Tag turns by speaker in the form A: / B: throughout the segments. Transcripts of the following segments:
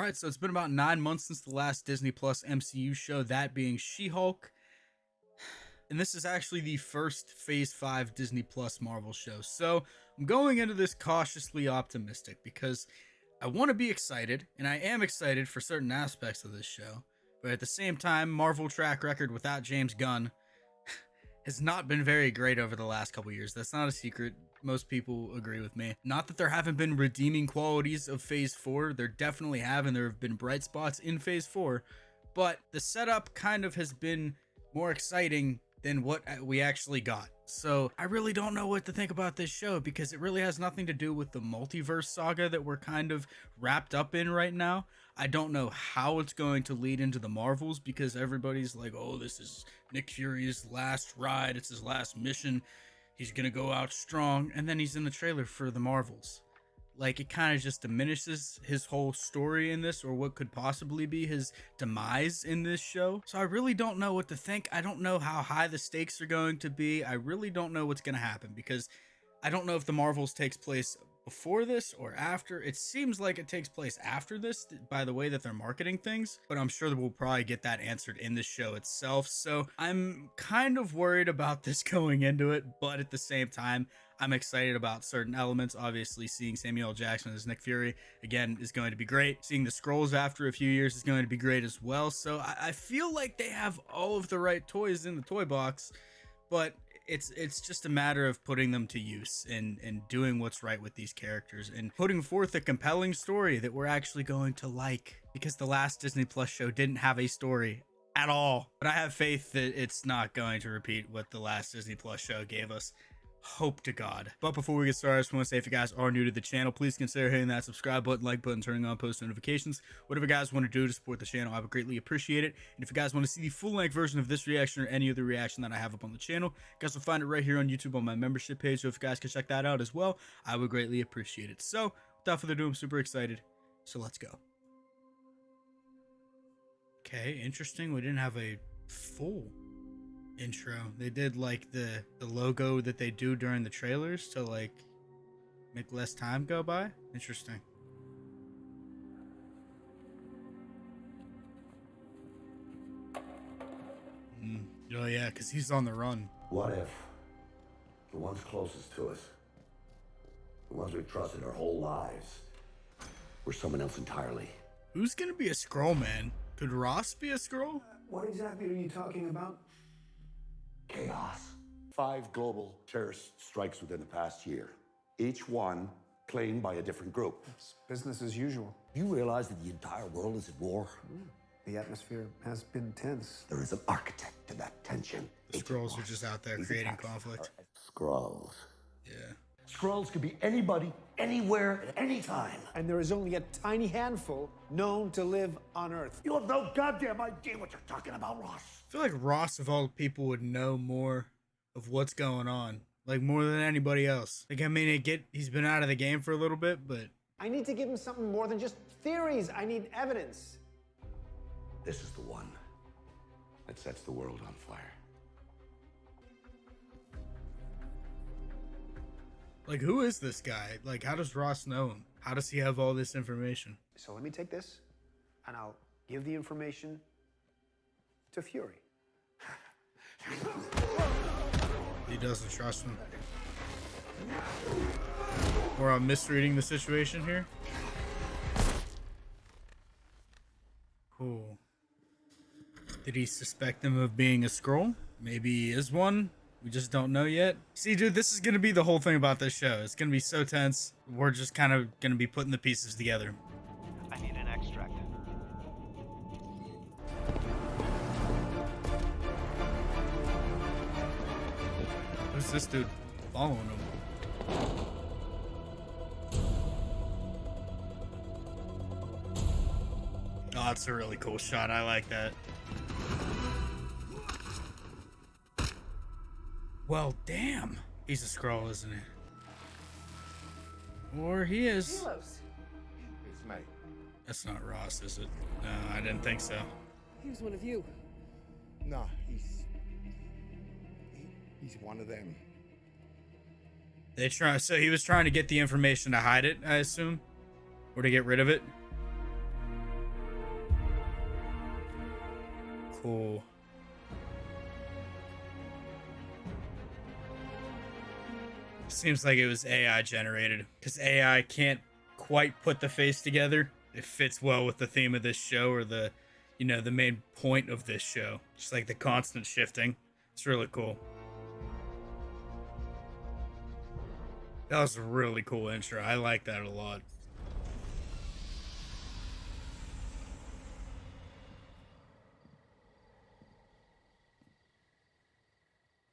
A: right, so it's been about 9 months since the last Disney Plus MCU show, that being She-Hulk. And this is actually the first Phase 5 Disney Plus Marvel show. So I'm going into this cautiously optimistic because I want to be excited, and I am excited for certain aspects of this show. But at the same time, Marvel track record without James Gunn has not been very great over the last couple years. That's not a secret. Most people agree with me. Not that there haven't been redeeming qualities of Phase 4. There definitely have, and there have been bright spots in Phase 4. But the setup kind of has been more exciting than what we actually got. So I really don't know what to think about this show because it really has nothing to do with the multiverse saga that we're kind of wrapped up in right now. I don't know how it's going to lead into the Marvels because everybody's like, oh, this is Nick Fury's last ride. It's his last mission. He's going to go out strong. And then he's in the trailer for the Marvels. Like, it kind of just diminishes his whole story in this, or what could possibly be his demise in this show. So I really don't know what to think. I don't know how high the stakes are going to be. I really don't know what's going to happen because I don't know if the Marvels takes place before this or after. It seems like it takes place after this by the way that they're marketing things, but I'm sure that we'll probably get that answered in the show itself. So I'm kind of worried about this going into it, but at the same time, I'm excited about certain elements. Obviously, seeing Samuel L. Jackson as Nick Fury again is going to be great. Seeing the Skrulls after a few years is going to be great as well. So I feel like they have all of the right toys in the toy box, but it's just a matter of putting them to use and doing what's right with these characters and putting forth a compelling story that we're actually going to like, because the last Disney Plus show didn't have a story at all. But I have faith that it's not going to repeat what the last Disney Plus show gave us. Hope to God. But before we get started, I just want to say, if you guys are new to the channel, please consider hitting that subscribe button, like button, turning on post notifications. Whatever you guys want to do to support the channel, I would greatly appreciate it. And if you guys want to see the full-length version of this reaction or any other reaction that I have up on the channel, you guys will find it right here on YouTube on my membership page. So if you guys can check that out as well, I would greatly appreciate it. So without further ado, I'm super excited. So let's go. Okay, interesting. We didn't have a full intro. They did like the logo that they do during the trailers to like make less time go by. Interesting. Oh yeah, because he's on the run.
B: What if the ones closest to us, the ones we've trusted our whole lives, were someone else entirely?
A: Who's gonna be a Skrull, man? Could Ross be a Skrull?
B: What exactly are you talking about? Chaos. 5 global terrorist strikes within the past year, each one claimed by a different group.
C: It's business as usual.
B: You realize that the entire world is at war?
C: The atmosphere has been tense.
B: There is an architect to that tension.
A: The Skrulls are just out there creating conflict.
B: Skrulls.
A: Yeah.
B: Skrulls could be anybody, anywhere, at any time.
C: And there is only a tiny handful known to live on Earth.
B: You have no goddamn idea what you're talking about, Ross.
A: I feel like Ross, of all people, would know more of what's going on, like more than anybody else. Like, I mean, he's been out of the game for a little bit, but
C: I need to give him something more than just theories. I need evidence.
B: This is the one that sets the world on fire.
A: like, who is this guy? Like, how does Ross know him? How does he have all this information?
C: So let me take this, and I'll give the information to Fury.
A: He doesn't trust him. Or I'm misreading the situation here. Cool. Did he suspect him of being a Skrull? Maybe he is one. We just don't know yet. See, dude, this is going to be the whole thing about this show. It's going to be so tense. We're just kind of going to be putting the pieces together.
D: I need an extract.
A: Who's this dude following him? Oh, that's a really cool shot. I like that. Well, damn. He's a Skrull, isn't he? Or he is.
E: It's me.
A: That's not Ross, is it? No, I didn't think so.
E: He was one of you.
F: No, he's one of them.
A: So he was trying to get the information to hide it, I assume? Or to get rid of it? cool. Seems like it was AI generated because AI can't quite put the face together. It fits well with the theme of this show or the, the main point of this show. Just like the constant shifting. It's really cool. That was a really cool intro. I like that a lot.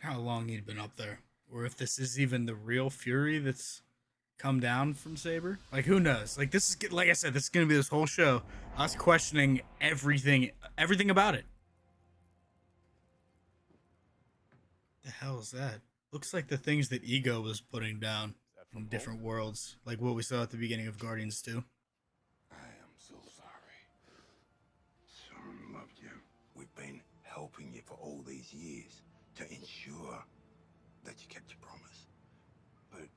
A: How long he'd been up there, or if this is even the real Fury that's come down from Saber. Like, who knows? Like, this is, like I said, this is gonna be this whole show us questioning everything about it. The hell is that? Looks like the things that Ego was putting down from different worlds, like what we saw at the beginning of Guardians 2.
B: I am so sorry. Son loved you. We've been helping you for all these years to ensure that you kept your promise. But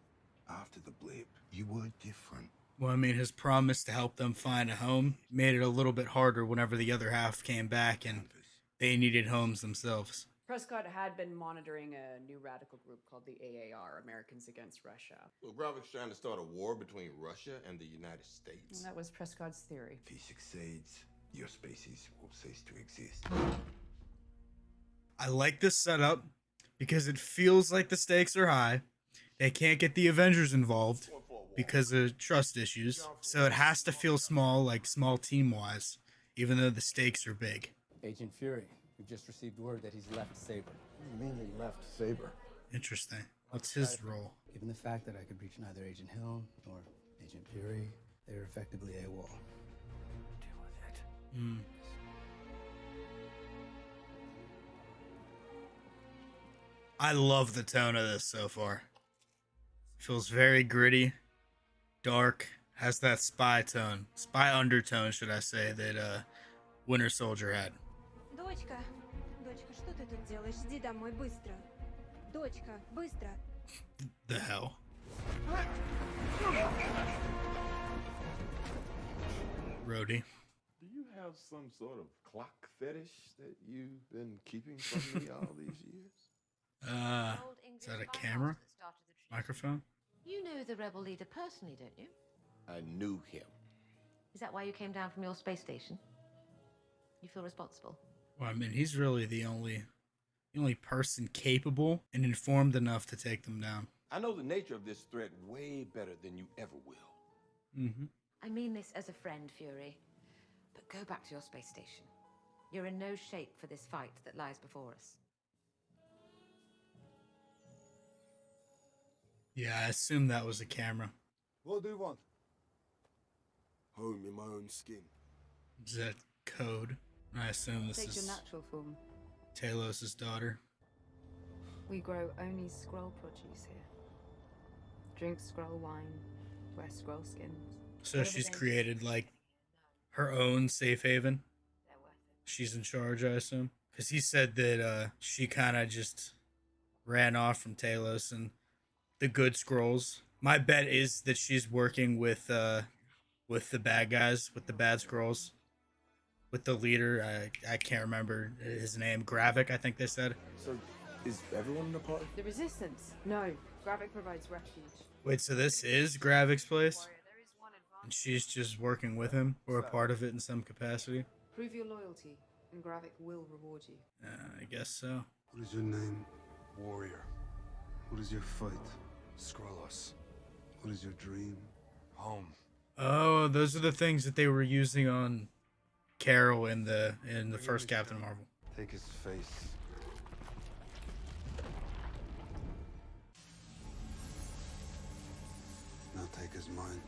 B: after the blip, you were different.
A: Well, I mean, his promise to help them find a home made it a little bit harder whenever the other half came back and they needed homes themselves.
G: Prescott had been monitoring a new radical group called the AAR, Americans Against Russia.
H: Well, Gravik's trying to start a war between Russia and the United States.
G: And that was Prescott's theory.
B: If he succeeds, your species will cease to exist.
A: I like this setup because it feels like the stakes are high. They can't get the Avengers involved because of trust issues. So it has to feel small, like small team-wise, even though the stakes are big.
I: Agent Fury, we've just received word that he's left Saber.
F: What do you mean he left Saber?
A: Interesting. What's his role?
I: Given the fact that I could reach neither Agent Hill nor Agent Fury, they're effectively AWOL. Deal with it.
A: I love the tone of this so far. Feels very gritty, dark, has that spy undertone, should I say, that Winter Soldier had.
J: Дочка, что ты тут делаешь? Иди домой быстро. Дочка, быстро.
A: The hell? Rhodey.
H: Do you have some sort of clock fetish that you've been keeping from me all these years?
A: Is that a camera? Microphone?
K: You know the rebel leader personally, don't you?
H: I knew him.
K: Is that why you came down from your space station? You feel responsible?
A: Well, I mean, he's really the only person capable and informed enough to take them down.
H: I know the nature of this threat way better than you ever will.
K: I mean this as a friend, Fury. But go back to your space station. You're in no shape for this fight that lies before us.
A: Yeah, I assume that was a camera.
F: What do you want?
H: Home in my own skin.
A: Is that code? I assume this
G: Take your
A: is
G: natural form.
A: Talos' daughter.
G: We grow only Skrull produce here. Drink Skrull wine, wear Skrull skins.
A: So she's created, like, her own safe haven.
K: They're worth it.
A: She's in charge, I assume. Because he said that she kind of just ran off from Talos and the good Skrulls. My bet is that she's working with the bad guys, with the bad Skrulls. With the leader, I can't remember his name. Gravik, I think they said.
H: So, is everyone in the party?
G: The Resistance? No. Gravik provides refuge.
A: Wait, so this is Gravik's place? And she's just working with him, or a part of it in some capacity?
G: Prove your loyalty, and Gravik will reward you.
A: I guess so.
L: What is your name? Warrior. What is your fight? Skrullos. What is your dream? Home.
A: Oh, those are the things that they were using on Carol in the first Captain Marvel.
L: Take his face. Now take his mind.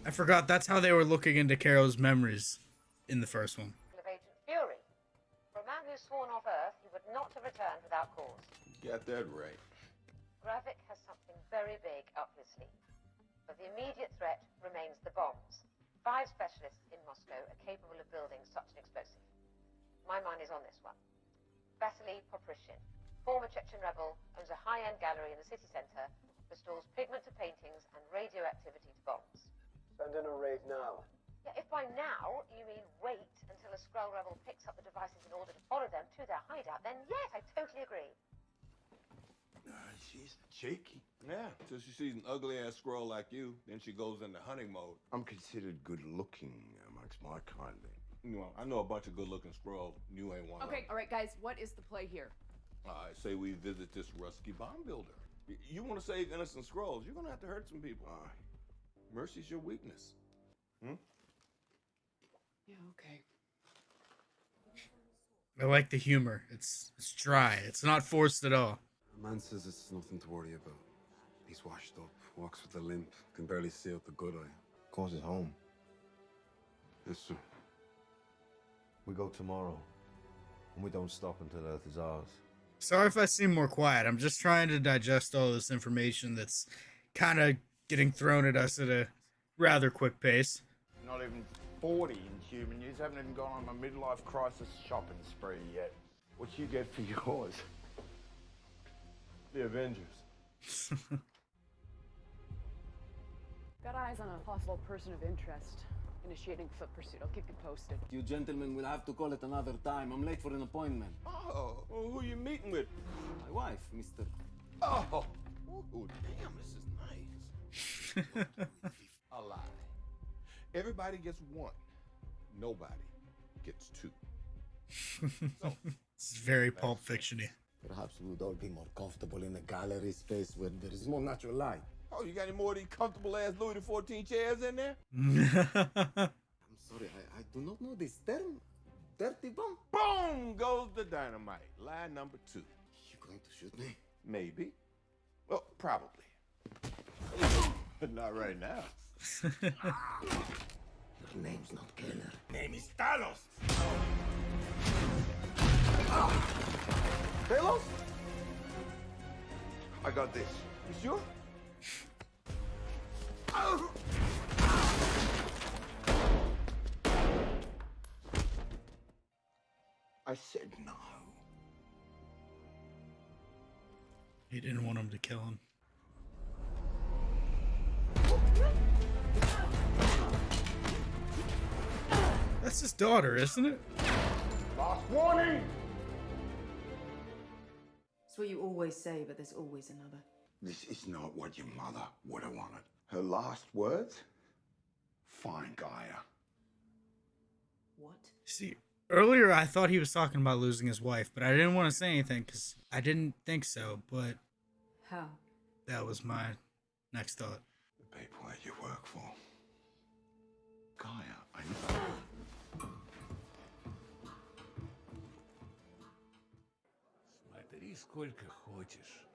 A: I forgot that's how they were looking into Carol's memories in the first one.
K: Of Agent Fury. For a man who's sworn off Earth, he would not have returned without cause.
H: Got that right.
K: Gravik has something very big up his sleeve. But the immediate threat remains the bombs. 5 specialists in Moscow are capable of building such an explosive. My mind is on this one. Vasily Popryshin, former Chechen rebel, owns a high-end gallery in the city centre, restores pigment to paintings and radioactivity to bombs.
C: So abandon or raid now?
K: Yeah, if by now you mean wait until a Skrull rebel picks up the devices in order to follow them to their hideout, then yes, I totally agree.
B: She's cheeky.
H: Yeah, till she sees an ugly-ass Skrull like you, then she goes into hunting mode.
B: I'm considered good-looking amongst my kind.
H: You know, I know a bunch of good-looking Skrulls. You ain't one of them.
M: Okay, all right, guys, what is the play here?
H: I say we visit this rusky bomb builder. You want to save innocent Skrulls, you're gonna have to hurt some people. Mercy's your weakness. Hmm?
M: Yeah, okay.
A: I like the humor. It's dry. It's not forced at all.
L: The man says it's nothing to worry about. He's washed up, walks with a limp, can barely see out the good eye.
F: Calls it home.
L: Yes, sir.
F: We go tomorrow. And we don't stop until Earth is ours.
A: Sorry if I seem more quiet. I'm just trying to digest all this information that's kind of getting thrown at us at a rather quick pace.
E: Not even 40 in human years. Haven't even gone on my midlife crisis shopping spree yet. What you get for yours?
H: The Avengers.
M: Got eyes on a possible person of interest. Initiating foot pursuit. I'll keep you posted.
N: You gentlemen will have to call it another time. I'm late for an appointment.
H: Oh, well, who you meeting with?
N: My wife, Mr.
H: Oh, damn, this is nice. A lie. Everybody gets one. Nobody gets two.
A: It's very Pulp Fiction-y.
N: Perhaps we would all be more comfortable in a gallery space where there is more natural light.
H: Oh, you got any more of these comfortable-ass Louis XIV chairs in there?
N: I'm sorry, I do not know this term. Dirty bomb?
H: Boom goes the dynamite. Lie number 2.
N: You going to shoot me?
H: Maybe. Well, probably. But not right now.
N: Your name's not Keller.
B: Name is Talos.
E: Talos? I got this. You sure?
B: I said no.
A: He didn't want him to kill him. That's his daughter, isn't it?
E: Last warning!
G: It's what you always say, but there's always another.
B: This is not what your mother would have wanted. Her last words? Fine, Gaia.
G: What?
A: See, earlier I thought he was talking about losing his wife, but I didn't want to say anything because I didn't think so, but
G: How?
A: that was my next thought.
B: The people that you work for. Gaia, I know.
O: Смотри, сколько хочешь.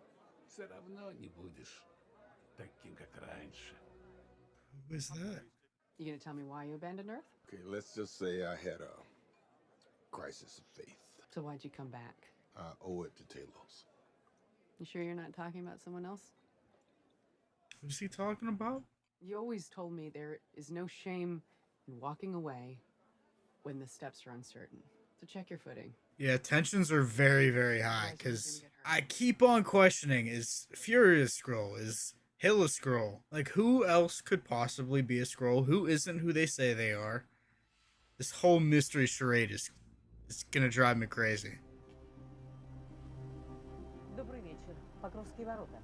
O: Все равно не будешь таким, как раньше.
A: Who is that?
M: You gonna tell me why you abandoned Earth?
H: Okay, let's just say I had a crisis of faith.
M: So why'd you come back?
H: I owe it to Talos.
M: You sure you're not talking about someone else?
A: Who's he talking about?
M: You always told me there is no shame in walking away when the steps are uncertain. So check your footing.
A: Yeah, tensions are very, very high because I keep on questioning, is Fury a Skrull? Is Hill a Skrull? Like, who else could possibly be a Skrull? Who isn't who they say they are? This whole mystery charade is gonna drive me crazy.
P: Добрый вечер. Покровские ворота.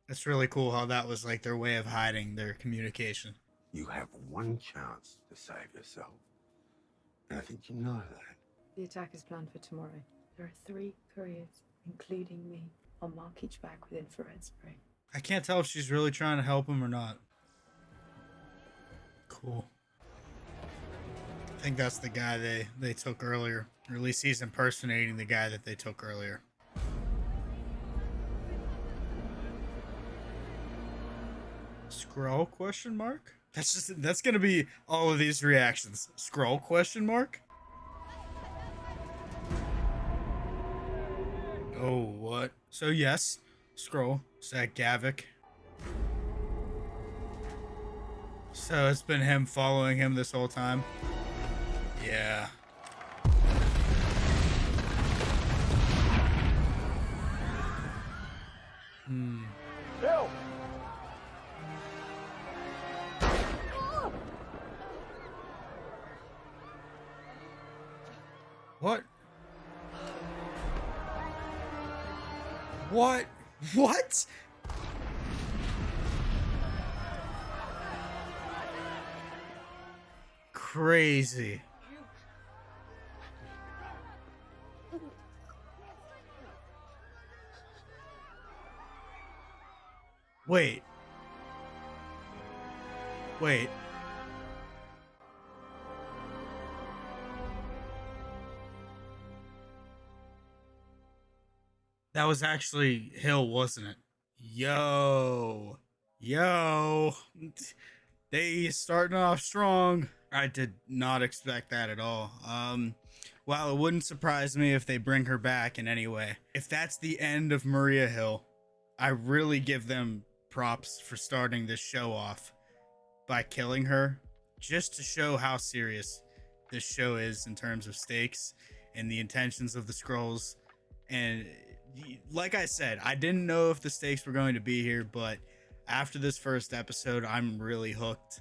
A: That's really cool how that was like their way of hiding their communication.
B: You have one chance to save yourself. And I think you know that.
G: The attack is planned for tomorrow. There are 3 couriers, including me. I'll mark each back with infrared spray.
A: I can't tell if she's really trying to help him or not. Cool. I think that's the guy they took earlier. Or at least he's impersonating the guy that they took earlier. Skrull question mark? That's gonna be all of these reactions. Skrull question mark? Oh, what? So yes, Skrull. Zach Gavik. So it's been him following him this whole time. Yeah. What? What? What? Crazy. Wait. Wait. That was actually Hill, wasn't it? Yo. Yo. They starting off strong. I did not expect that at all. While it wouldn't surprise me if they bring her back in any way. If that's the end of Maria Hill, I really give them props for starting this show off by killing her, just to show how serious this show is in terms of stakes and the intentions of the scrolls. And like I said, I didn't know if the stakes were going to be here, but after this first episode, I'm really hooked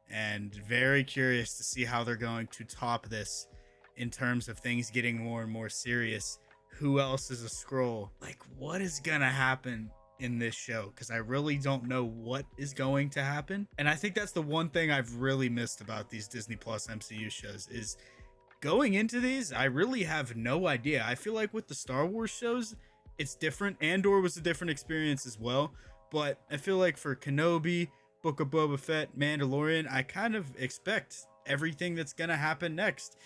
A: and very curious to see how they're going to top this in terms of things getting more and more serious. Who else is a scroll? Like, what is gonna happen in this show? Because I really don't know what is going to happen. And I think that's the one thing I've really missed about these Disney Plus MCU shows is going into these, I really have no idea. I feel like with the Star Wars shows, it's different. Andor was a different experience as well. But I feel like for Kenobi, Book of Boba Fett, Mandalorian, I kind of expect everything that's gonna happen next.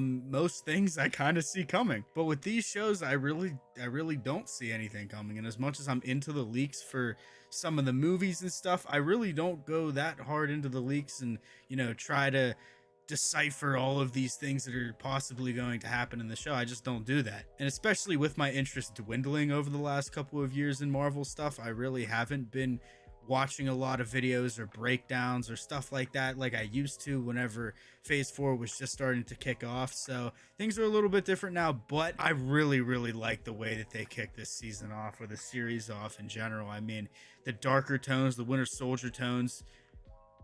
A: Most things I kind of see coming, but with these shows, I really don't see anything coming. And as much as I'm into the leaks for some of the movies and stuff, I really don't go that hard into the leaks and, you know, try to decipher all of these things that are possibly going to happen in the show. I just don't do that. And especially with my interest dwindling over the last couple of years in Marvel stuff, I really haven't been watching a lot of videos or breakdowns or stuff like that like I used to whenever phase 4 was just starting to kick off. So things are a little bit different now, but I really like the way that they kicked this season off, or the series off in general. I mean, the darker tones, the Winter Soldier tones,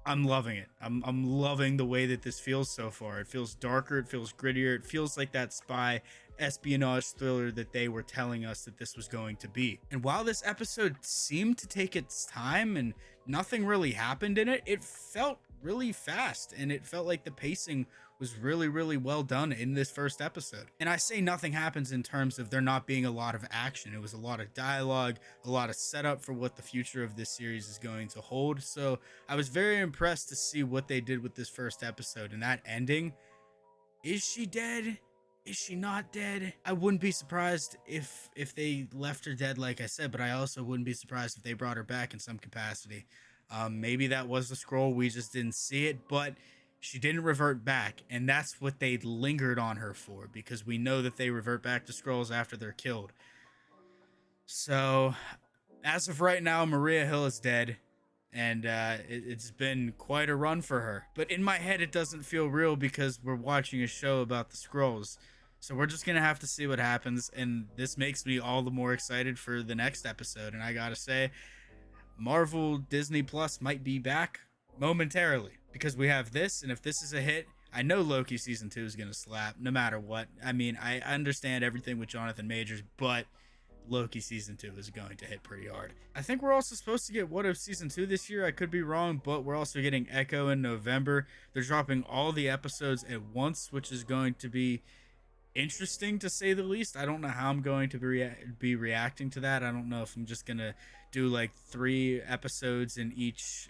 A: I'm loving it. I'm loving the way that this feels so far. It feels darker, it feels grittier, it feels like that spy espionage thriller that they were telling us that this was going to be. And while this episode seemed to take its time and nothing really happened in it, it felt really fast, and it felt like the pacing was really well done in this first episode. And I say nothing happens in terms of there not being a lot of action. It was a lot of dialogue, a lot of setup for what the future of this series is going to hold. So I was very impressed to see what they did with this first episode. And that ending, is she dead? Is she not dead? I wouldn't be surprised if they left her dead, like I said, but I also wouldn't be surprised if they brought her back in some capacity. Maybe that was the scroll, we just didn't see it, but she didn't revert back, and that's what they lingered on her for, because we know that they revert back to scrolls after they're killed. So as of right now, Maria Hill is dead, and it's been quite a run for her. But in my head, it doesn't feel real because we're watching a show about the scrolls. So we're just gonna have to see what happens, and this makes me all the more excited for the next episode. And I gotta say, Marvel Disney Plus might be back momentarily, because we have this, and if this is a hit, I know Loki season 2 is gonna slap no matter what. I mean, I understand everything with Jonathan Majors, but Loki season 2 is going to hit pretty hard. I think we're also supposed to get What If season 2 this year. I could be wrong, but we're also getting Echo in November. They're dropping all the episodes at once, which is going to be interesting to say the least. I don't know how I'm going to be reacting to that. I don't know if I'm just gonna do like 3 episodes in each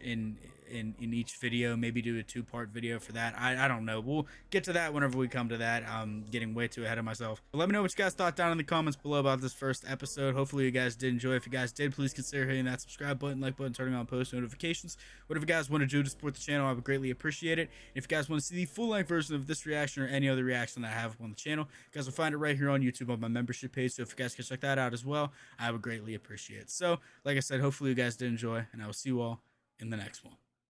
A: each video, maybe do a 2-part video for that. I don't know. We'll get to that whenever we come to that. I'm getting way too ahead of myself. But let me know what you guys thought down in the comments below about this first episode. Hopefully you guys did enjoy. If you guys did, please consider hitting that subscribe button, like button, turning on post notifications. Whatever you guys want to do to support the channel, I would greatly appreciate it. And if you guys want to see the full-length version of this reaction or any other reaction that I have on the channel, you guys will find it right here on YouTube on my membership page. So if you guys can check that out as well, I would greatly appreciate it. So like I said, hopefully you guys did enjoy, and I will see you all in the next one.